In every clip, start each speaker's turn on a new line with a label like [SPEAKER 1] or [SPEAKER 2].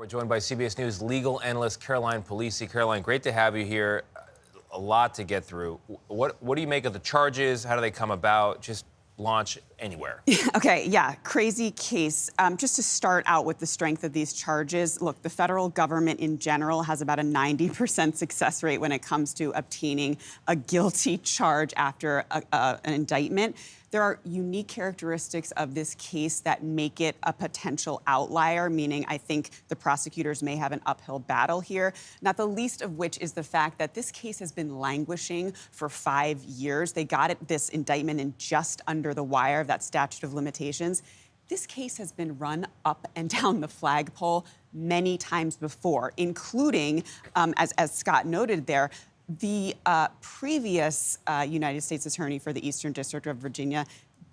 [SPEAKER 1] We're joined by CBS News legal analyst Caroline Polisi. Caroline, great to have you here. A lot to get through. What do you make of the charges? How do they come about? Just launch anywhere.
[SPEAKER 2] Okay, yeah, crazy case. Just to start out with the strength of these charges, look, the federal government in general has about a 90% success rate when it comes to obtaining a guilty charge after an indictment. There are unique characteristics of this case that make it a potential outlier, meaning I think the prosecutors may have an uphill battle here, not the least of which is the fact that this case has been languishing for 5 years. They got this indictment in just under the wire of that statute of limitations. This case has been run up and down the flagpole many times before, including, as Scott noted there, the previous United States Attorney for the Eastern District of Virginia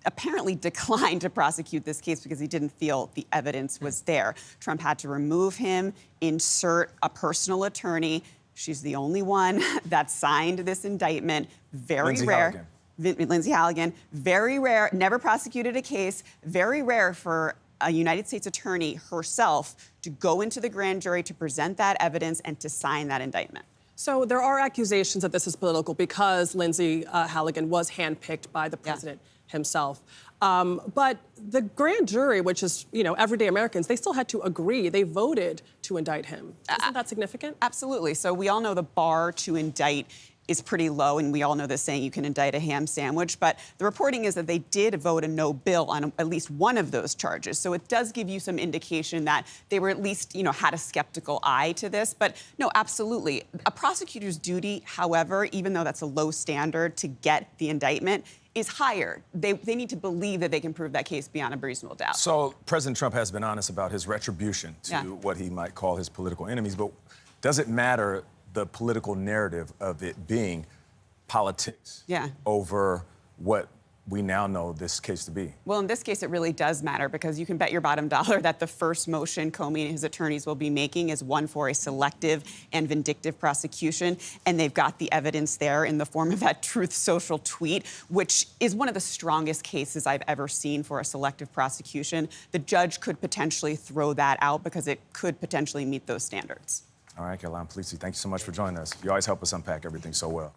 [SPEAKER 2] apparently declined to prosecute this case because he didn't feel the evidence was there. Trump had to remove him, insert a personal attorney. She's the only one that signed this indictment. Very rare. Lindsay Halligan. Very rare. Never prosecuted a case. Very rare for a United States attorney herself to go into the grand jury to present that evidence and to sign that indictment.
[SPEAKER 3] So there are accusations that this is political because Lindsay Halligan was handpicked by the president himself. But the grand jury, which is, everyday Americans, they still had to agree. They voted to indict him. Isn't that significant?
[SPEAKER 2] Absolutely. So we all know the bar to indict is pretty low, and we all know the saying, you can indict a ham sandwich. But the reporting is that they did vote a no bill on at least one of those charges. So it does give you some indication that they were at least, had a skeptical eye to this. But no, absolutely. A prosecutor's duty, however, even though that's a low standard to get the indictment, is higher. They need to believe that they can prove that case beyond a reasonable doubt.
[SPEAKER 4] So President Trump has been honest about his retribution to what he might call his political enemies. But does it matter the political narrative of it being politics over what we now know this case to be?
[SPEAKER 2] Well, in this case, it really does matter because you can bet your bottom dollar that the first motion Comey and his attorneys will be making is one for a selective and vindictive prosecution. And they've got the evidence there in the form of that Truth Social tweet, which is one of the strongest cases I've ever seen for a selective prosecution. The judge could potentially throw that out because it could potentially meet those standards.
[SPEAKER 4] All right, Caroline Polisi, thank you so much for joining us. You always help us unpack everything so well.